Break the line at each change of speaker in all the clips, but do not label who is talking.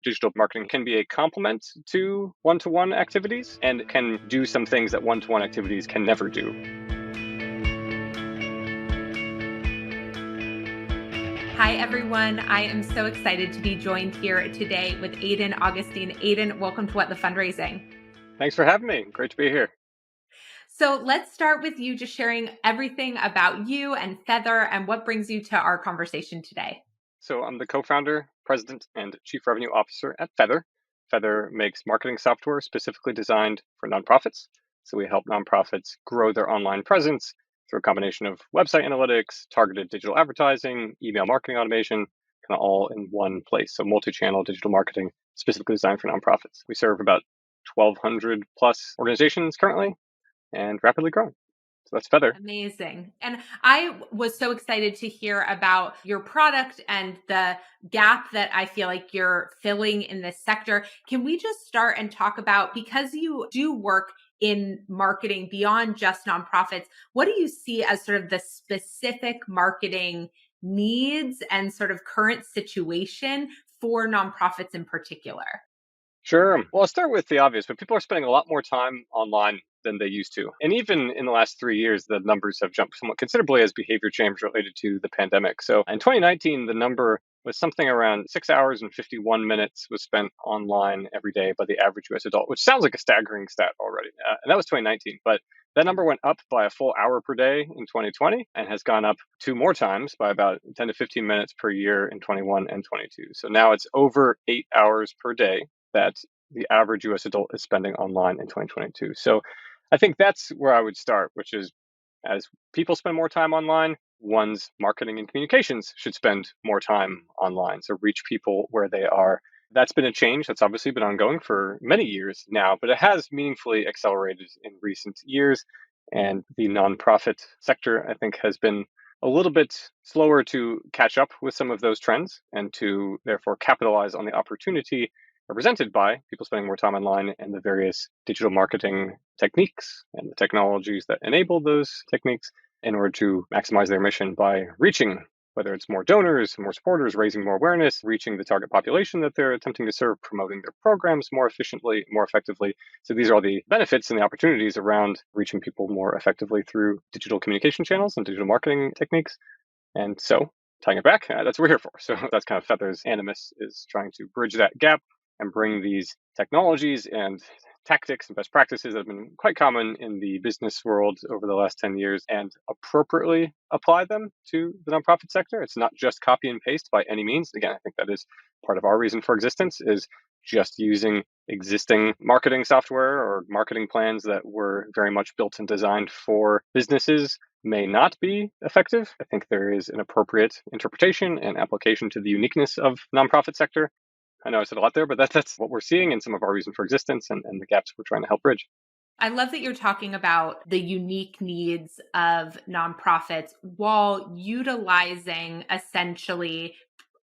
Digital marketing can be a complement to one-to-one activities and can do some things that one-to-one activities can never do.
Hi, everyone. I am so excited to be joined here today with Aidan, Augustin. Aidan, welcome to What the Fundraising.
Thanks for having me. Great to be here.
So let's start with you just sharing everything about you and Feather and what brings you to our conversation today.
So I'm the co-founder, president, and chief revenue officer at Feather. Feather makes marketing software specifically designed for nonprofits. So we help nonprofits grow their online presence through a combination of website analytics, targeted digital advertising, email marketing automation, kind of all in one place. So multi-channel digital marketing specifically designed for nonprofits. We serve about 1,200 plus organizations currently and rapidly growing. So that's Feather.
Amazing. And I was so excited to hear about your product and the gap that I feel like you're filling in this sector. Can we just start and talk about, because you do work in marketing beyond just nonprofits, what do you see as sort of the specific marketing needs and sort of current situation for nonprofits in particular?
Sure. Well, I'll start with the obvious, but people are spending a lot more time online than they used to. And even in the last 3 years, the numbers have jumped somewhat considerably as behavior change related to the pandemic. So in 2019, the number was something around 6 hours and 51 minutes was spent online every day by the average US adult, which sounds like a staggering stat already. And that was 2019. But that number went up by a full hour per day in 2020 and has gone up two more times by about 10 to 15 minutes per year in 21 and 22. So now it's over 8 hours per day that the average US adult is spending online in 2022. So I think that's where I would start, which is as people spend more time online, one's marketing and communications should spend more time online. So reach people where they are. That's been a change that's obviously been ongoing for many years now, but it has meaningfully accelerated in recent years. And the nonprofit sector, I think, has been a little bit slower to catch up with some of those trends and to therefore capitalize on the opportunity represented by people spending more time online and the various digital marketing techniques and the technologies that enable those techniques in order to maximize their mission by reaching, whether it's more donors, more supporters, raising more awareness, reaching the target population that they're attempting to serve, promoting their programs more efficiently, more effectively. So these are all the benefits and the opportunities around reaching people more effectively through digital communication channels and digital marketing techniques. And so tying it back, that's what we're here for. So that's kind of Feather's animus, is trying to bridge that gap and bring these technologies and tactics and best practices that have been quite common in the business world over the last 10 years and appropriately apply them to the nonprofit sector. It's not just copy and paste by any means. Again, I think that is part of our reason for existence, is just using existing marketing software or marketing plans that were very much built and designed for businesses may not be effective. I think there is an appropriate interpretation and application to the uniqueness of nonprofit sector. I know I said a lot there, but that's what we're seeing in some of our reason for existence and the gaps we're trying to help bridge.
I love that you're talking about the unique needs of nonprofits while utilizing essentially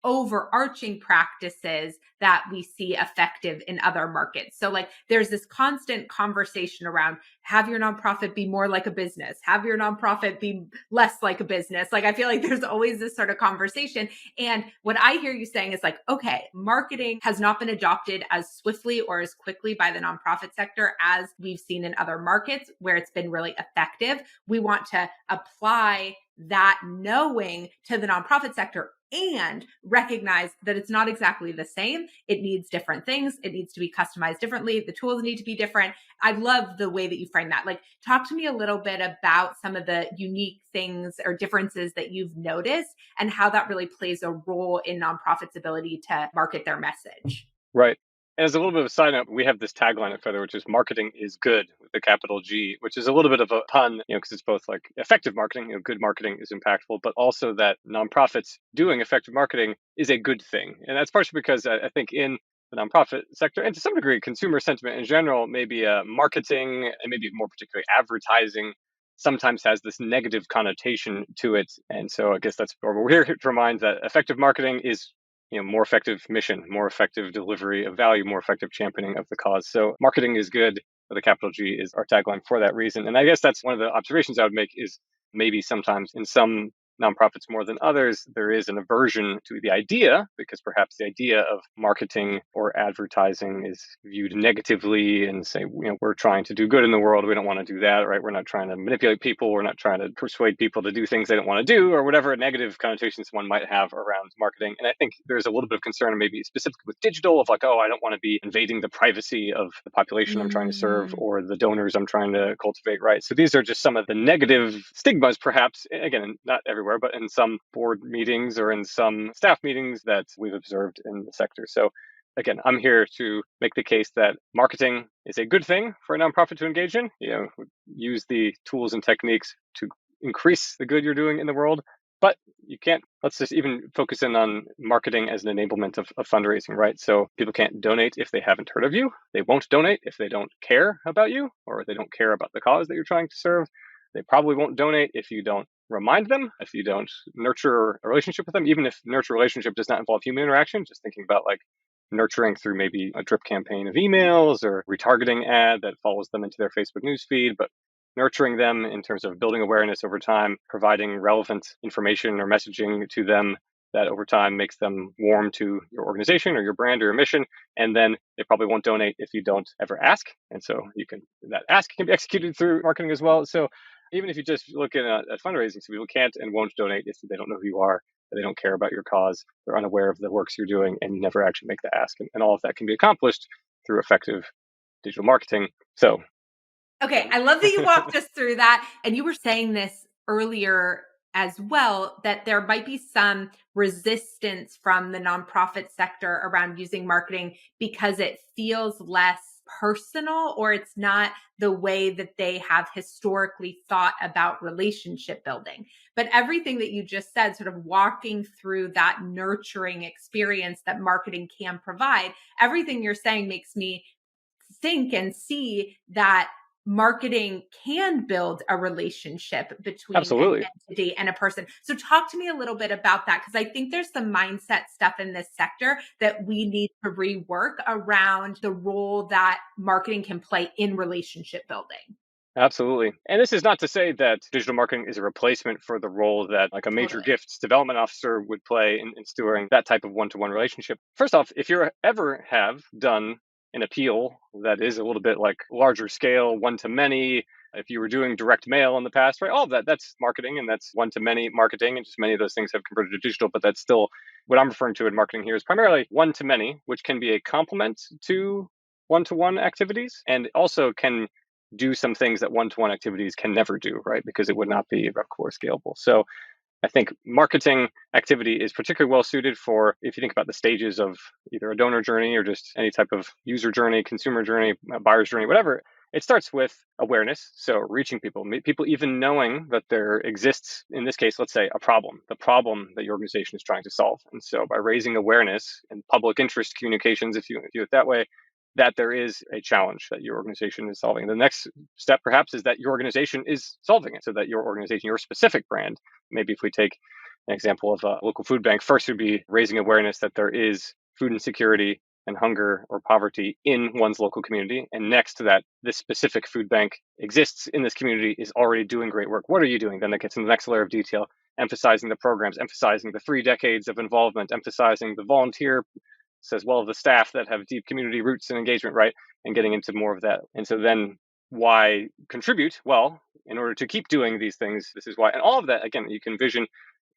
overarching practices that we see effective in other markets. So like there's this constant conversation around, have your nonprofit be more like a business, have your nonprofit be less like a business. Like I feel like there's always this sort of conversation. And what I hear you saying is like, okay, marketing has not been adopted as swiftly or as quickly by the nonprofit sector as we've seen in other markets where it's been really effective. We want to apply that knowing to the nonprofit sector and recognize that it's not exactly the same. It needs different things. It needs to be customized differently. The tools need to be different. I love the way that you frame that. Like, talk to me a little bit about some of the unique things or differences that you've noticed and how that really plays a role in nonprofits' ability to market their message.
Right. And as a little bit of a side note, we have this tagline at Feather, which is marketing is good with a capital G, which is a little bit of a pun, because it's both like effective marketing, good marketing is impactful, but also that nonprofits doing effective marketing is a good thing. And that's partially because I think in the nonprofit sector, and to some degree, consumer sentiment in general, maybe marketing and maybe more particularly advertising sometimes has this negative connotation to it. And so I guess that's where we're here to remind that effective marketing is more effective mission, more effective delivery of value, more effective championing of the cause. So marketing is good, but the capital G is our tagline for that reason. And I guess that's one of the observations I would make is maybe sometimes in some nonprofits more than others, there is an aversion to the idea, because perhaps the idea of marketing or advertising is viewed negatively and say, we're trying to do good in the world. We don't want to do that, right? We're not trying to manipulate people. We're not trying to persuade people to do things they don't want to do, or whatever negative connotations one might have around marketing. And I think there's a little bit of concern, maybe specifically with digital, of like, oh, I don't want to be invading the privacy of the population I'm trying to serve
Mm.
or the donors I'm trying to cultivate, right? So these are just some of the negative stigmas, perhaps, again, not everywhere, but in some board meetings or in some staff meetings that we've observed in the sector. So again, I'm here to make the case that marketing is a good thing for a nonprofit to engage in. Use the tools and techniques to increase the good you're doing in the world. But you can't, let's just even focus in on marketing as an enablement of fundraising, right? So people can't donate if they haven't heard of you. They won't donate if they don't care about you or they don't care about the cause that you're trying to serve. They probably won't donate if you don't remind them, if you don't nurture a relationship with them, even if nurture a relationship does not involve human interaction, just thinking about like nurturing through maybe a drip campaign of emails or retargeting ad that follows them into their Facebook newsfeed, but nurturing them in terms of building awareness over time, providing relevant information or messaging to them that over time makes them warm to your organization or your brand or your mission. And then they probably won't donate if you don't ever ask. And so that ask can be executed through marketing as well. So even if you just look at fundraising, so people can't and won't donate if they don't know who you are, they don't care about your cause, they're unaware of the works you're doing, and you never actually make the ask. And all of that can be accomplished through effective digital marketing. So
Okay, I love that you walked us through that. And you were saying this earlier as well, that there might be some resistance from the nonprofit sector around using marketing because it feels less personal, or it's not the way that they have historically thought about relationship building. But everything that you just said, sort of walking through that nurturing experience that marketing can provide, everything you're saying makes me think and see that marketing can build a relationship between an
absolutely.
entity and a person. So talk to me a little bit about that, because I think there's some mindset stuff in this sector that we need to rework around the role that marketing can play in relationship building.
Absolutely. And this is not to say that digital marketing is a replacement for the role that like a major
Totally.
gifts development officer would play in stewarding that type of one-to-one relationship. First off, if you ever have done an appeal that is a little bit like larger scale, one to many, if you were doing direct mail in the past, right? All of that's marketing and that's one to many marketing. And just many of those things have converted to digital, but that's still what I'm referring to in marketing here is primarily one to many, which can be a complement to one-to-one activities and also can do some things that one-to-one activities can never do, right? Because it would not be replicable or scalable. So I think marketing activity is particularly well suited for if you think about the stages of either a donor journey or just any type of user journey, consumer journey, buyer's journey, whatever. It starts with awareness. So reaching people even knowing that there exists, in this case, let's say a problem, the problem that your organization is trying to solve. And so by raising awareness and public interest communications, if you view it that way, that there is a challenge that your organization is solving. The next step, perhaps, is that your organization is solving it so that your organization, your specific brand, maybe if we take an example of a local food bank, first would be raising awareness that there is food insecurity and hunger or poverty in one's local community. And next to that, this specific food bank exists in this community, is already doing great work. What are you doing? Then it gets into the next layer of detail, emphasizing the programs, emphasizing the 3 decades of involvement, emphasizing the volunteer as well as the staff that have deep community roots and engagement, right? And getting into more of that. And so then why contribute? Well, in order to keep doing these things, this is why. And all of that, again, you can envision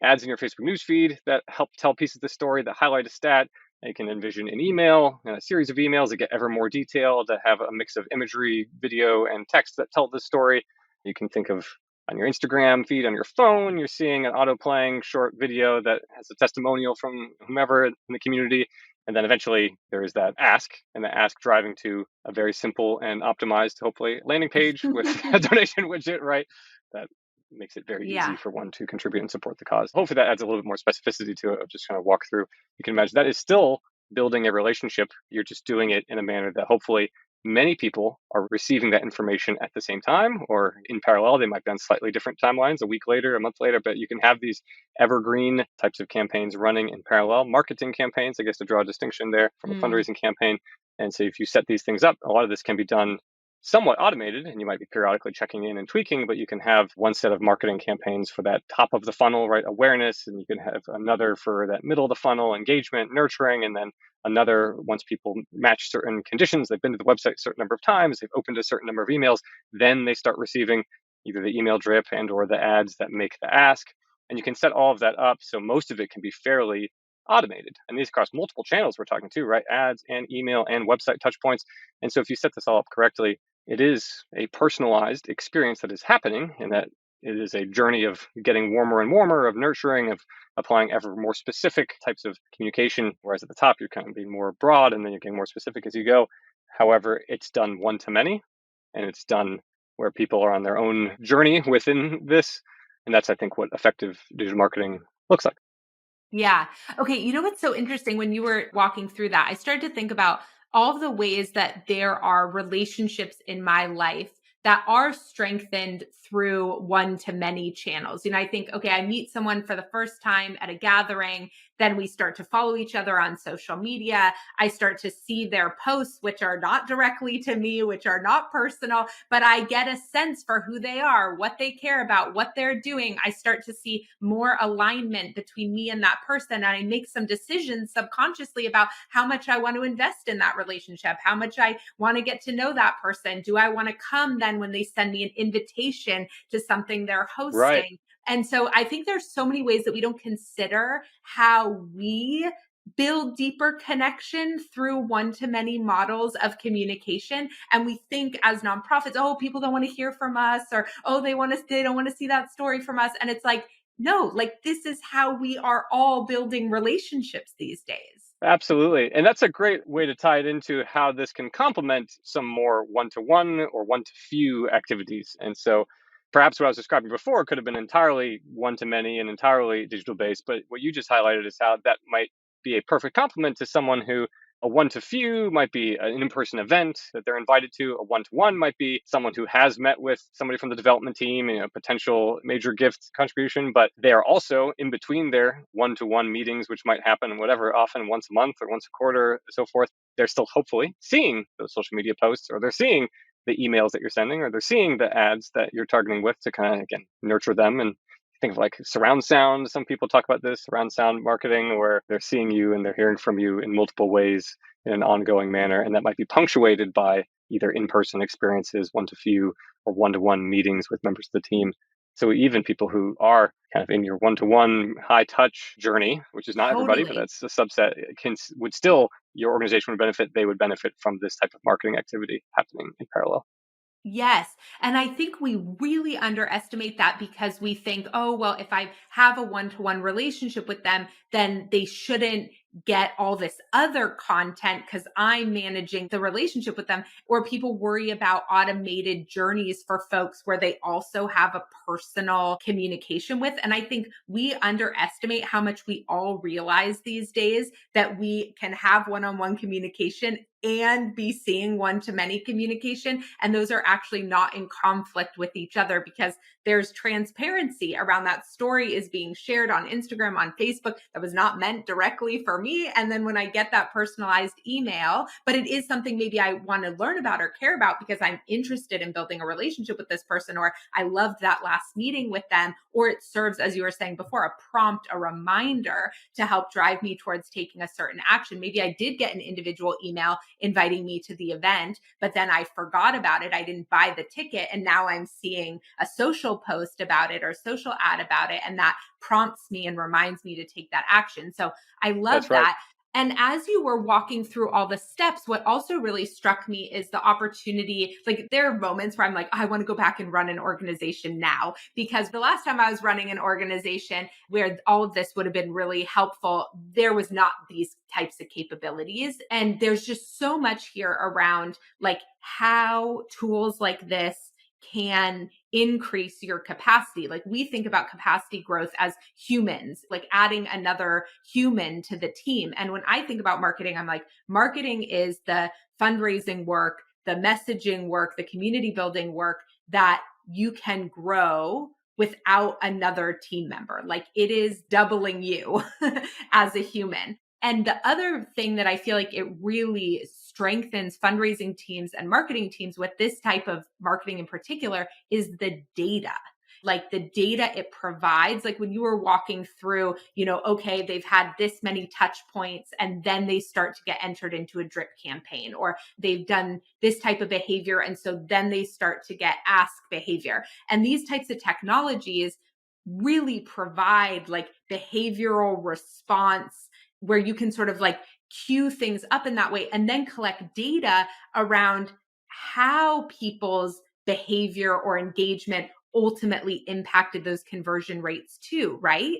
ads in your Facebook newsfeed that help tell pieces of the story, that highlight a stat. And you can envision an email and a series of emails that get ever more detailed, that have a mix of imagery, video, and text that tell the story. You can think of on your Instagram feed on your phone, you're seeing an auto playing short video that has a testimonial from whomever in the community. And then eventually there is that ask, and the ask driving to a very simple and optimized, hopefully, landing page with a donation widget, right? That makes it very easy
Yeah.
for one to contribute and support the cause. Hopefully that adds a little bit more specificity to it of just kind of walk through. You can imagine that is still building a relationship. You're just doing it in a manner that hopefully many people are receiving that information at the same time or in parallel. They might be on slightly different timelines, a week later, a month later, but you can have these evergreen types of campaigns running in parallel. Marketing campaigns, I guess, to draw a distinction there from a
Mm.
fundraising campaign. And so if you set these things up, a lot of this can be done somewhat automated, and you might be periodically checking in and tweaking, but you can have one set of marketing campaigns for that top of the funnel, right? Awareness, and you can have another for that middle of the funnel, engagement, nurturing, and then another once people match certain conditions, they've been to the website a certain number of times, they've opened a certain number of emails, then they start receiving either the email drip and or the ads that make the ask. And you can set all of that up so most of it can be fairly automated. And these across multiple channels we're talking to, right? Ads and email and website touch points. And so if you set this all up correctly, it is a personalized experience that is happening, and that it is a journey of getting warmer and warmer, of nurturing, of applying ever more specific types of communication. Whereas at the top, you're kind of being more broad and then you're getting more specific as you go. However, it's done one to many, and it's done where people are on their own journey within this. And that's, I think, what effective digital marketing looks like.
Yeah. Okay. You know what's so interesting? When you were walking through that, I started to think about all of the ways that there are relationships in my life that are strengthened through one to many channels. I think, okay, I meet someone for the first time at a gathering, then we start to follow each other on social media. I start to see their posts, which are not directly to me, which are not personal, but I get a sense for who they are, what they care about, what they're doing. I start to see more alignment between me and that person. And I make some decisions subconsciously about how much I want to invest in that relationship, how much I want to get to know that person. Do I want to come then when they send me an invitation to something they're
Right.
hosting? And so I think there's so many ways that we don't consider how we build deeper connection through one to many models of communication. And we think as nonprofits, oh, people don't want to hear from us, or oh, they don't want to see that story from us. And it's like, no, like this is how we are all building relationships these days.
Absolutely. And that's a great way to tie it into how this can complement some more one to one or one to few activities. And so perhaps what I was describing before could have been entirely one to many and entirely digital based. But what you just highlighted is how that might be a perfect complement to someone who a one to few might be an in person event that they're invited to. A one to one might be someone who has met with somebody from the development team and a potential major gift contribution, but they are also in between their one to one meetings, which might happen, whatever, often once a month or once a quarter, and so forth. They're still hopefully seeing those social media posts, or they're seeing the emails that you're sending, or they're seeing the ads that you're targeting with to kind of, again, nurture them. And think of like surround sound. Some people talk about this surround sound marketing, where they're seeing you and they're hearing from you in multiple ways in an ongoing manner. And that might be punctuated by either in person experiences, one to few, or one to one meetings with members of the team. So even people who are kind of in your one to one high touch journey, which is not everybody, but
Totally.
that's a subset, would still, your organization would benefit. They would benefit from this type of marketing activity happening in parallel.
Yes. And I think we really underestimate that because we think, oh, well, if I have a one to one relationship with them, then they shouldn't get all this other content because I'm managing the relationship with them. Or people worry about automated journeys for folks where they also have a personal communication with. And I think we underestimate how much we all realize these days that we can have one on one communication and be seeing one to many communication. And those are actually not in conflict with each other because there's transparency around that story is being shared on Instagram, on Facebook, that was not meant directly for me. And then when I get that personalized email, but it is something maybe I want to learn about or care about because I'm interested in building a relationship with this person, or I loved that last meeting with them, or it serves, as you were saying before, a prompt, a reminder to help drive me towards taking a certain action. Maybe I did get an individual email inviting me to the event, but then I forgot about it. I didn't buy the ticket. And now I'm seeing a social post about it or social ad about it. And that prompts me and reminds me to take that action. So I love
That's right.
that. And as you were walking through all the steps, what also really struck me is the opportunity. Like, there are moments where I'm like, I want to go back and run an organization now, because the last time I was running an organization where all of this would have been really helpful, there was not these types of capabilities. And there's just so much here around like how tools like this can increase your capacity. Like, we think about capacity growth as humans, like adding another human to the team. And when I think about marketing, I'm like, marketing is the fundraising work, the messaging work, the community building work that you can grow without another team member. Like, it is doubling you as a human. And the other thing that I feel like it really strengthens fundraising teams and marketing teams with this type of marketing in particular is the data. Like the data it provides, like when you were walking through, okay, they've had this many touch points and then they start to get entered into a drip campaign, or they've done this type of behavior. And so then they start to get ask behavior. And these types of technologies really provide like behavioral response where you can sort of like queue things up in that way and then collect data around how people's behavior or engagement ultimately impacted those conversion rates too, right?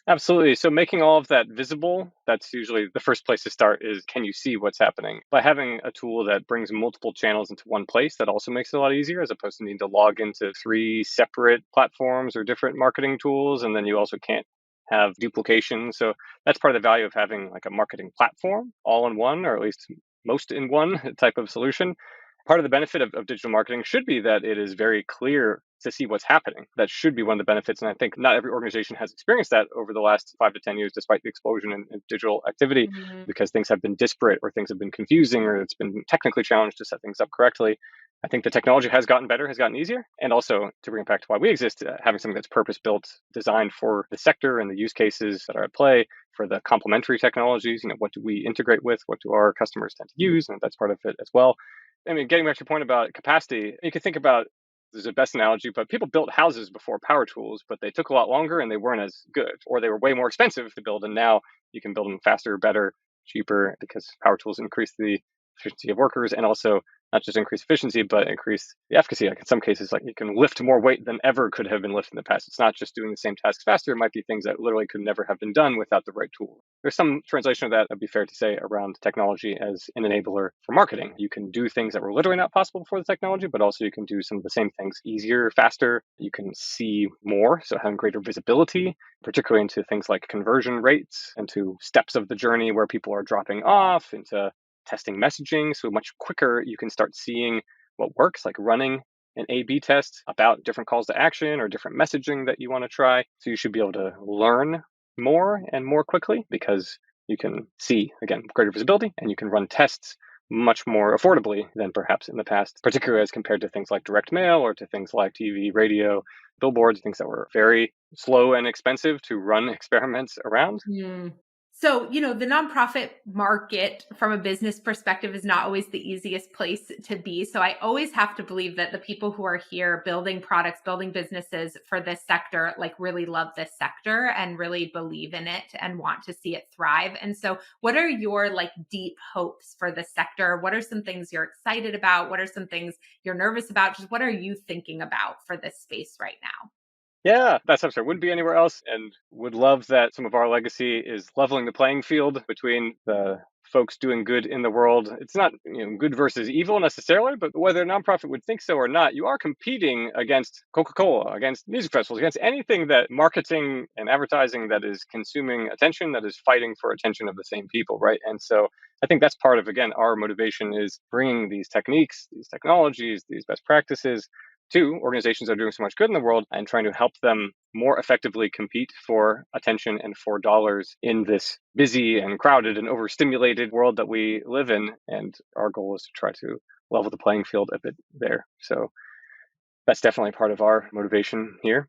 Absolutely. So making all of that visible, that's usually the first place to start is can you see what's happening? By having a tool that brings multiple channels into one place, that also makes it a lot easier as opposed to needing to log into 3 separate platforms or different marketing tools. And then you also can't have duplication. So that's part of the value of having like a marketing platform all in one, or at least most in one type of solution. Part of the benefit of digital marketing should be that it is very clear to see what's happening. That should be one of the benefits. And I think not every organization has experienced that over the last 5 to 10 years, despite the explosion in digital activity,
Mhm.
because things have been disparate or things have been confusing or it's been technically challenged to set things up correctly. I think the technology has gotten better, has gotten easier. And also to bring it back to why we exist, having something that's purpose built, designed for the sector and the use cases that are at play, for the complementary technologies, what do we integrate with? What do our customers tend to use? And that's part of it as well. I mean, getting back to your point about capacity, you can think about there's a best analogy, but people built houses before power tools, but they took a lot longer and they weren't as good, or they were way more expensive to build. And now you can build them faster, better, cheaper because power tools increase the efficiency of workers and also not just increase efficiency, but increase the efficacy. Like in some cases, like you can lift more weight than ever could have been lifted in the past. It's not just doing the same tasks faster. It might be things that literally could never have been done without the right tool. There's some translation of that, would be fair to say, around technology as an enabler for marketing. You can do things that were literally not possible before the technology, but also you can do some of the same things easier, faster. You can see more, so having greater visibility, particularly into things like conversion rates, into steps of the journey where people are dropping off, into testing messaging. So much quicker you can start seeing what works, like running an A/B test about different calls to action or different messaging that you want to try. So you should be able to learn more and more quickly because you can see, again, greater visibility and you can run tests much more affordably than perhaps in the past, particularly as compared to things like direct mail or to things like TV, radio, billboards, things that were very slow and expensive to run experiments around.
Mm. So, the nonprofit market from a business perspective is not always the easiest place to be. So, I always have to believe that the people who are here building products, building businesses for this sector, like really love this sector and really believe in it and want to see it thrive. And so, what are your like deep hopes for the sector? What are some things you're excited about? What are some things you're nervous about? Just what are you thinking about for this space right now?
Yeah, that's absurd. Wouldn't be anywhere else, and would love that some of our legacy is leveling the playing field between the folks doing good in the world. It's not good versus evil necessarily, but whether a nonprofit would think so or not, you are competing against Coca-Cola, against music festivals, against anything that marketing and advertising that is consuming attention, that is fighting for attention of the same people, right? And so I think that's part of again our motivation is bringing these techniques, these technologies, these best practices to organizations that are doing so much good in the world and trying to help them more effectively compete for attention and for dollars in this busy and crowded and overstimulated world that we live in. And our goal is to try to level the playing field a bit there. So that's definitely part of our motivation here.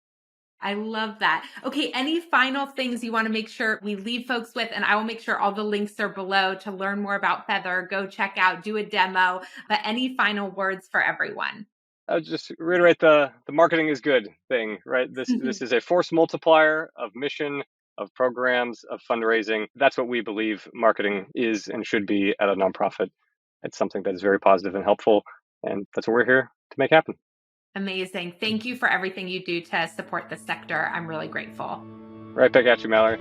I love that. Okay, any final things you want to make sure we leave folks with? And I will make sure all the links are below to learn more about Feather. Go check out, do a demo. But any final words for everyone?
I'll just reiterate the marketing is good thing, right? This is a force multiplier of mission, of programs, of fundraising. That's what we believe marketing is and should be at a nonprofit. It's something that is very positive and helpful, and that's what we're here to make happen.
Amazing. Thank you for everything you do to support the sector. I'm really grateful.
Right back at you, Mallory.